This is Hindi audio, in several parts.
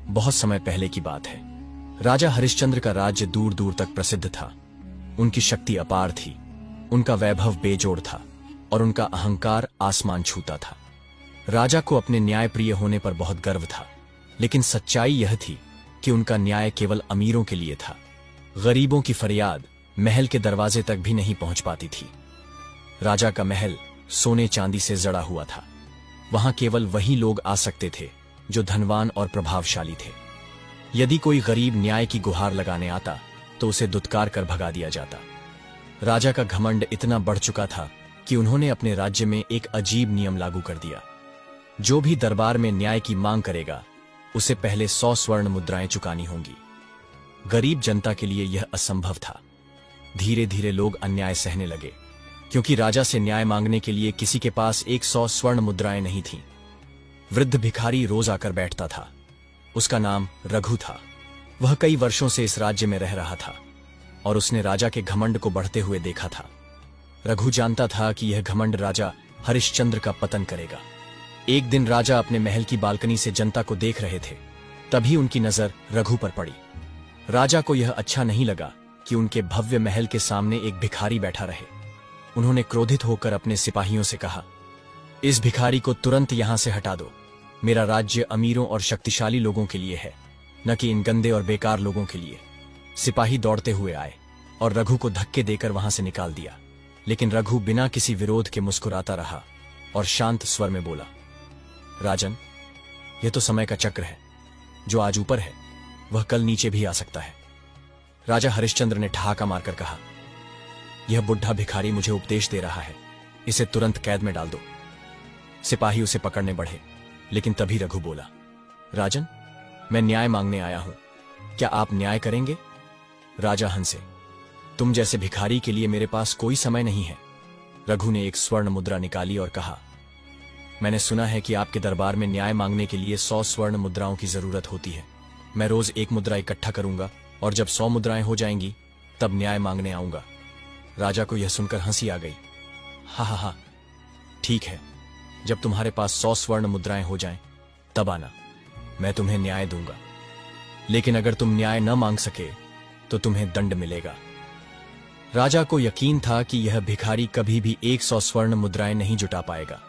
बहुत समय पहले की बात है। राजा हरिश्चंद्र का राज्य दूर दूर तक प्रसिद्ध था। उनकी शक्ति अपार थी, उनका वैभव बेजोड़ था और उनका अहंकार आसमान छूता था। राजा को अपने न्यायप्रिय होने पर बहुत गर्व था, लेकिन सच्चाई यह थी कि उनका न्याय केवल अमीरों के लिए था। गरीबों की फरियाद महल के दरवाजे तक भी नहीं पहुंच पाती थी। राजा का महल सोने चांदी से जड़ा हुआ था। वहां केवल वही लोग आ सकते थे जो धनवान और प्रभावशाली थे। यदि कोई गरीब न्याय की गुहार लगाने आता तो उसे दुत्कार कर भगा दिया जाता। राजा का घमंड इतना बढ़ चुका था कि उन्होंने अपने राज्य में एक अजीब नियम लागू कर दिया। जो भी दरबार में न्याय की मांग करेगा उसे पहले 100 स्वर्ण मुद्राएं चुकानी होंगी। गरीब जनता के लिए यह असंभव था। धीरे धीरे लोग अन्याय सहने लगे, क्योंकि राजा से न्याय मांगने के लिए किसी के पास 100 स्वर्ण मुद्राएं नहीं थीं। वृद्ध भिखारी रोज आकर बैठता था। उसका नाम रघु था। वह कई वर्षों से इस राज्य में रह रहा था और उसने राजा के घमंड को बढ़ते हुए देखा था। रघु जानता था कि यह घमंड राजा हरिश्चंद्र का पतन करेगा। एक दिन राजा अपने महल की बालकनी से जनता को देख रहे थे, तभी उनकी नजर रघु पर पड़ी। राजा को यह अच्छा नहीं लगा कि उनके भव्य महल के सामने एक भिखारी बैठा रहे। उन्होंने क्रोधित होकर अपने सिपाहियों से कहा, इस भिखारी को तुरंत यहां से हटा दो। मेरा राज्य अमीरों और शक्तिशाली लोगों के लिए है, न कि इन गंदे और बेकार लोगों के लिए। सिपाही दौड़ते हुए आए और रघु को धक्के देकर वहां से निकाल दिया, लेकिन रघु बिना किसी विरोध के मुस्कुराता रहा और शांत स्वर में बोला, राजन, यह तो समय का चक्र है। जो आज ऊपर है वह कल नीचे भी आ सकता है। राजा हरिश्चंद्र ने ठहाका मारकर कहा, यह बुढ़ा भिखारी मुझे उपदेश दे रहा है, इसे तुरंत कैद में डाल दो। सिपाही उसे पकड़ने बढ़े, लेकिन तभी रघु बोला, राजन, मैं न्याय मांगने आया हूं, क्या आप न्याय करेंगे? राजा हंसे, तुम जैसे भिखारी के लिए मेरे पास कोई समय नहीं है। रघु ने एक स्वर्ण मुद्रा निकाली और कहा, मैंने सुना है कि आपके दरबार में न्याय मांगने के लिए 100 स्वर्ण मुद्राओं की जरूरत होती है। मैं रोज 1 मुद्रा इकट्ठा करूंगा और जब 100 मुद्राएं हो जाएंगी तब न्याय मांगने आऊंगा। राजा को यह सुनकर हंसी आ गई। हा हा हा, ठीक है, जब तुम्हारे पास 100 स्वर्ण मुद्राएं हो जाएं तब आना, मैं तुम्हें न्याय दूंगा। लेकिन अगर तुम न्याय न मांग सके तो तुम्हें दंड मिलेगा। राजा को यकीन था कि यह भिखारी कभी भी 100 स्वर्ण मुद्राएं नहीं जुटा पाएगा,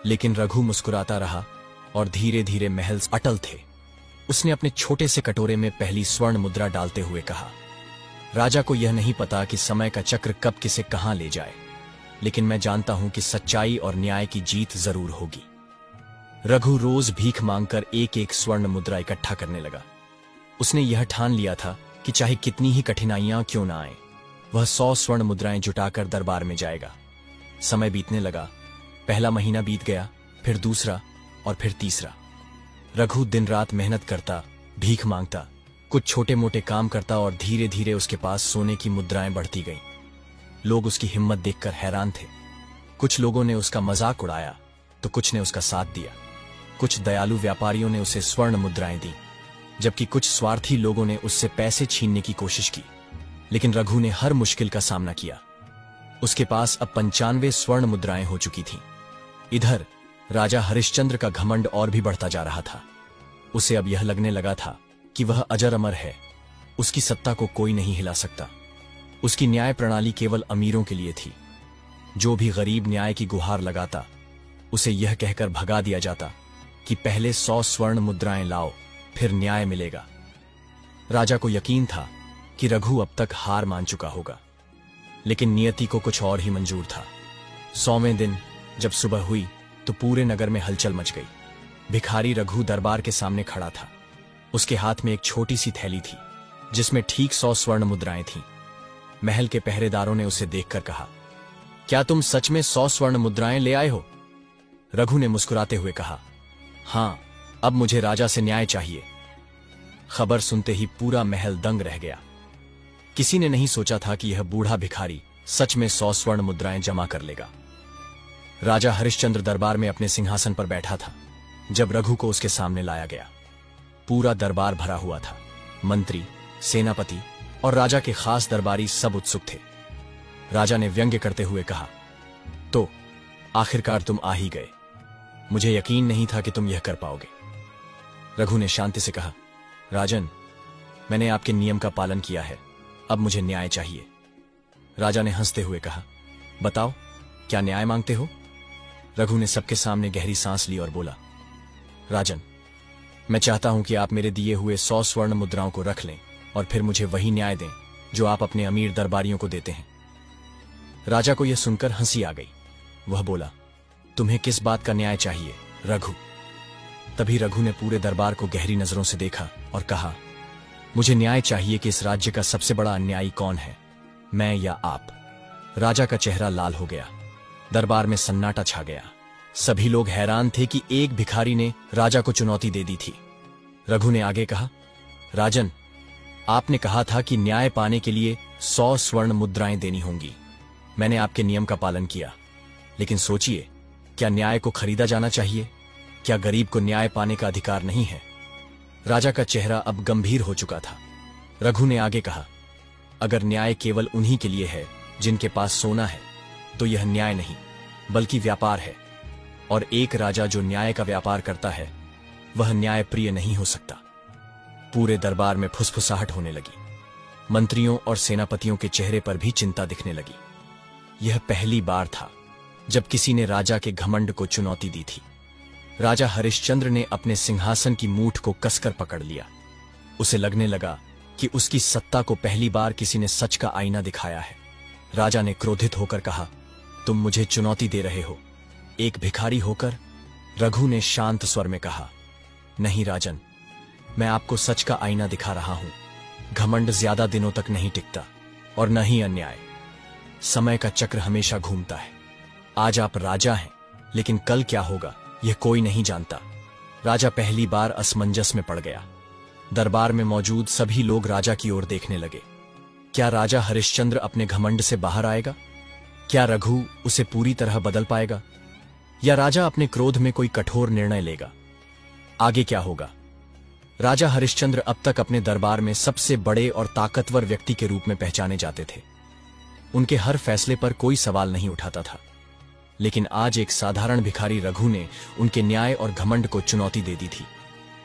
लेकिन रघु मुस्कुराता रहा और धीरे धीरे महल अटल थे। उसने अपने छोटे से कटोरे में पहली स्वर्ण मुद्रा डालते हुए कहा, राजा को यह नहीं पता कि समय का चक्र कब किसे कहां ले जाए, लेकिन मैं जानता हूं कि सच्चाई और न्याय की जीत जरूर होगी। रघु रोज भीख मांगकर 1-1 स्वर्ण मुद्रा इकट्ठा करने लगा। उसने यह ठान लिया था कि चाहे कितनी ही कठिनाइयां क्यों ना आए, वह 100 स्वर्ण मुद्राएं जुटाकर दरबार में जाएगा। समय बीतने लगा। पहला महीना बीत गया, फिर दूसरा और फिर तीसरा। रघु दिन रात मेहनत करता, भीख मांगता, कुछ छोटे मोटे काम करता और धीरे धीरे उसके पास सोने की मुद्राएं बढ़ती गईं। लोग उसकी हिम्मत देखकर हैरान थे। कुछ लोगों ने उसका मजाक उड़ाया तो कुछ ने उसका साथ दिया। कुछ दयालु व्यापारियों ने उसे स्वर्ण मुद्राएं दी, जबकि कुछ स्वार्थी लोगों ने उससे पैसे छीनने की कोशिश की। लेकिन रघु ने हर मुश्किल का सामना किया। उसके पास अब 95 स्वर्ण मुद्राएं हो चुकी थीं। इधर राजा हरिश्चंद्र का घमंड और भी बढ़ता जा रहा था। उसे अब यह लगने लगा था कि वह अजर अमर है। उसकी सत्ता को कोई नहीं हिला सकता। उसकी न्याय प्रणाली केवल अमीरों के लिए थी। जो भी गरीब न्याय की गुहार लगाता, उसे यह कहकर भगा दिया जाता कि पहले 100 स्वर्ण मुद्राएं लाओ, फिर न्याय मिलेगा। राजा को यकीन था कि रघु अब तक हार मान चुका होगा, लेकिन नियति को कुछ और ही मंजूर था। 100वें दिन जब सुबह हुई तो पूरे नगर में हलचल मच गई। भिखारी रघु दरबार के सामने खड़ा था। उसके हाथ में एक छोटी सी थैली थी जिसमें ठीक 100 स्वर्ण मुद्राएं थीं। महल के पहरेदारों ने उसे देखकर कहा, क्या तुम सच में 100 स्वर्ण मुद्राएं ले आए हो? रघु ने मुस्कुराते हुए कहा, हां, अब मुझे राजा से न्याय चाहिए। खबर सुनते ही पूरा महल दंग रह गया। किसी ने नहीं सोचा था कि यह बूढ़ा भिखारी सच में 100 स्वर्ण मुद्राएं जमा कर लेगा। राजा हरिश्चंद्र दरबार में अपने सिंहासन पर बैठा था जब रघु को उसके सामने लाया गया। पूरा दरबार भरा हुआ था। मंत्री, सेनापति और राजा के खास दरबारी सब उत्सुक थे। राजा ने व्यंग्य करते हुए कहा, तो आखिरकार तुम आ ही गए। मुझे यकीन नहीं था कि तुम यह कर पाओगे। रघु ने शांति से कहा, राजन, मैंने आपके नियम का पालन किया है, अब मुझे न्याय चाहिए। राजा ने हंसते हुए कहा, बताओ, क्या न्याय मांगते हो? रघु ने सबके सामने गहरी सांस ली और बोला, राजन, मैं चाहता हूं कि आप मेरे दिए हुए 100 स्वर्ण मुद्राओं को रख लें और फिर मुझे वही न्याय दें जो आप अपने अमीर दरबारियों को देते हैं। राजा को यह सुनकर हंसी आ गई। वह बोला, तुम्हें किस बात का न्याय चाहिए रघु? तभी रघु ने पूरे दरबार को गहरी नजरों से देखा और कहा, मुझे न्याय चाहिए कि इस राज्य का सबसे बड़ा अन्यायी कौन है, मैं या आप? राजा का चेहरा लाल हो गया। दरबार में सन्नाटा छा गया। सभी लोग हैरान थे कि एक भिखारी ने राजा को चुनौती दे दी थी। रघु ने आगे कहा, राजन, आपने कहा था कि न्याय पाने के लिए 100 स्वर्ण मुद्राएं देनी होंगी। मैंने आपके नियम का पालन किया, लेकिन सोचिए, क्या न्याय को खरीदा जाना चाहिए? क्या गरीब को न्याय पाने का अधिकार नहीं है? राजा का चेहरा अब गंभीर हो चुका था। रघु ने आगे कहा, अगर न्याय केवल उन्हीं के लिए है जिनके पास सोना है, तो यह न्याय नहीं बल्कि व्यापार है, और एक राजा जो न्याय का व्यापार करता है वह न्याय प्रिय नहीं हो सकता। पूरे दरबार में फुसफुसाहट होने लगी। मंत्रियों और सेनापतियों के चेहरे पर भी चिंता दिखने लगी। यह पहली बार था जब किसी ने राजा के घमंड को चुनौती दी थी। राजा हरिश्चंद्र ने अपने सिंहासन की मूठ को कसकर पकड़ लिया। उसे लगने लगा कि उसकी सत्ता को पहली बार किसी ने सच का आईना दिखाया है। राजा ने क्रोधित होकर कहा, तुम मुझे चुनौती दे रहे हो, एक भिखारी होकर? रघु ने शांत स्वर में कहा, नहीं राजन, मैं आपको सच का आईना दिखा रहा हूं। घमंड ज्यादा दिनों तक नहीं टिकता और न ही अन्याय। समय का चक्र हमेशा घूमता है। आज आप राजा हैं, लेकिन कल क्या होगा यह कोई नहीं जानता। राजा पहली बार असमंजस में पड़ गया। दरबार में मौजूद सभी लोग राजा की ओर देखने लगे। क्या राजा हरिश्चंद्र अपने घमंड से बाहर आएगा? क्या रघु उसे पूरी तरह बदल पाएगा? या राजा अपने क्रोध में कोई कठोर निर्णय लेगा? आगे क्या होगा? राजा हरिश्चंद्र अब तक अपने दरबार में सबसे बड़े और ताकतवर व्यक्ति के रूप में पहचाने जाते थे। उनके हर फैसले पर कोई सवाल नहीं उठाता था। लेकिन आज एक साधारण भिखारी रघु ने उनके न्याय और घमंड को चुनौती दे दी थी।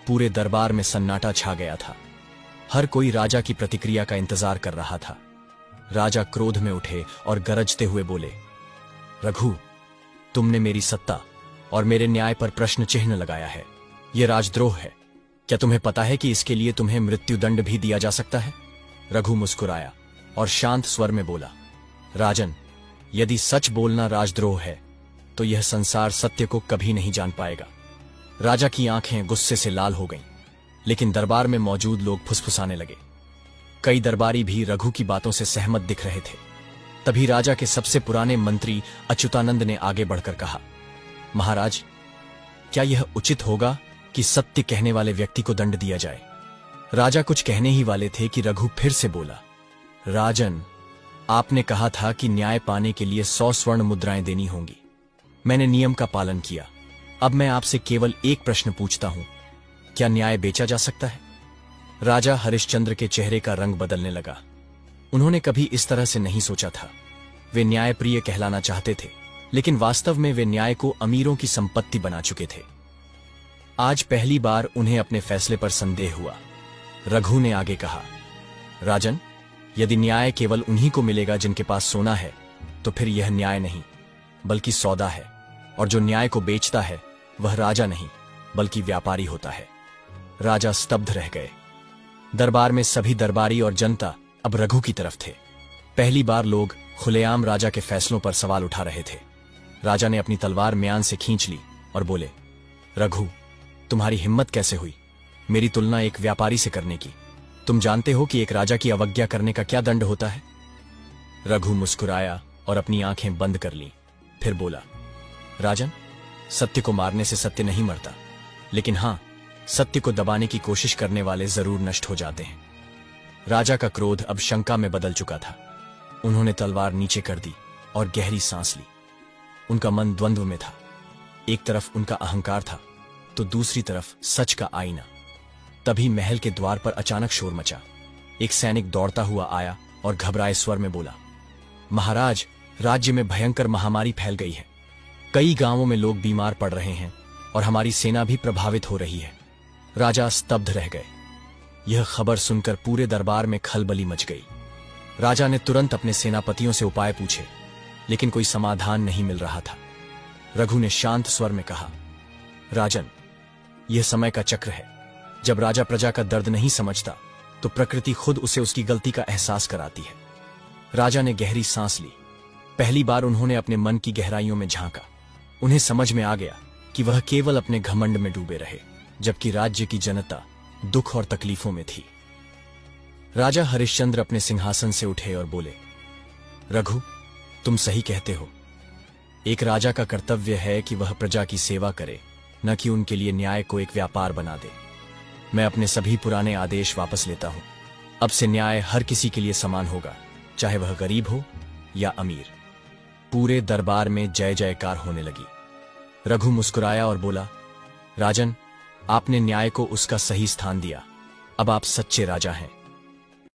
पूरे दरबार में सन्नाटा छा गया था। हर कोई राजा की प्रतिक्रिया का इंतजार कर रहा था। राजा क्रोध में उठे और गरजते हुए बोले, रघु, तुमने मेरी सत्ता और मेरे न्याय पर प्रश्न चिन्ह लगाया है। यह राजद्रोह है। क्या तुम्हें पता है कि इसके लिए तुम्हें मृत्युदंड भी दिया जा सकता है? रघु मुस्कुराया और शांत स्वर में बोला, राजन, यदि सच बोलना राजद्रोह है तो यह संसार सत्य को कभी नहीं जान पाएगा। राजा की आंखें गुस्से से लाल हो गईं, लेकिन दरबार में मौजूद लोग फुसफुसाने लगे। कई दरबारी भी रघु की बातों से सहमत दिख रहे थे। तभी राजा के सबसे पुराने मंत्री अच्युतानंद ने आगे बढ़कर कहा, महाराज, क्या यह उचित होगा कि सत्य कहने वाले व्यक्ति को दंड दिया जाए? राजा कुछ कहने ही वाले थे कि रघु फिर से बोला, राजन, आपने कहा था कि न्याय पाने के लिए 100 स्वर्ण मुद्राएं देनी होंगी। मैंने नियम का पालन किया। अब मैं आपसे केवल एक प्रश्न पूछता हूं, क्या न्याय बेचा जा सकता है? राजा हरिश्चंद्र के चेहरे का रंग बदलने लगा। उन्होंने कभी इस तरह से नहीं सोचा था। वे न्यायप्रिय कहलाना चाहते थे, लेकिन वास्तव में वे न्याय को अमीरों की संपत्ति बना चुके थे। आज पहली बार उन्हें अपने फैसले पर संदेह हुआ। रघु ने आगे कहा, राजन, यदि न्याय केवल उन्हीं को मिलेगा जिनके पास सोना है, तो फिर यह न्याय नहीं बल्कि सौदा है, और जो न्याय को बेचता है वह राजा नहीं बल्कि व्यापारी होता है। राजा स्तब्ध रह गए। दरबार में सभी दरबारी और जनता अब रघु की तरफ थे। पहली बार लोग खुलेआम राजा के फैसलों पर सवाल उठा रहे थे। राजा ने अपनी तलवार म्यान से खींच ली और बोले, रघु, तुम्हारी हिम्मत कैसे हुई मेरी तुलना एक व्यापारी से करने की? तुम जानते हो कि एक राजा की अवज्ञा करने का क्या दंड होता है? रघु मुस्कुराया और अपनी आंखें बंद कर लीं। फिर बोला, राजन, सत्य को मारने से सत्य नहीं मरता, लेकिन हां, सत्य को दबाने की कोशिश करने वाले जरूर नष्ट हो जाते हैं। राजा का क्रोध अब शंका में बदल चुका था। उन्होंने तलवार नीचे कर दी और गहरी सांस ली। उनका मन द्वंद्व में था। एक तरफ उनका अहंकार था तो दूसरी तरफ सच का आईना। तभी महल के द्वार पर अचानक शोर मचा। एक सैनिक दौड़ता हुआ आया और घबराए स्वर में बोला, महाराज, राज्य में भयंकर महामारी फैल गई है। कई गांवों में लोग बीमार पड़ रहे हैं और हमारी सेना भी प्रभावित हो रही है। राजा स्तब्ध रह गए। यह खबर सुनकर पूरे दरबार में खलबली मच गई। राजा ने तुरंत अपने सेनापतियों से उपाय पूछे, लेकिन कोई समाधान नहीं मिल रहा था। रघु ने शांत स्वर में कहा, राजन, यह समय का चक्र है। जब राजा प्रजा का दर्द नहीं समझता तो प्रकृति खुद उसे उसकी गलती का एहसास कराती है। राजा ने गहरी सांस ली। पहली बार उन्होंने अपने मन की गहराइयों में झांका। उन्हें समझ में आ गया कि वह केवल अपने घमंड में डूबे रहे, जबकि राज्य की जनता दुख और तकलीफों में थी। राजा हरिश्चंद्र अपने सिंहासन से उठे और बोले, रघु, तुम सही कहते हो। एक राजा का कर्तव्य है कि वह प्रजा की सेवा करे, न कि उनके लिए न्याय को एक व्यापार बना दे। मैं अपने सभी पुराने आदेश वापस लेता हूं। अब से न्याय हर किसी के लिए समान होगा, चाहे वह गरीब हो या अमीर। पूरे दरबार में जय जयकार होने लगी। रघु मुस्कुराया और बोला, राजन, आपने न्याय को उसका सही स्थान दिया। अब आप सच्चे राजा हैं।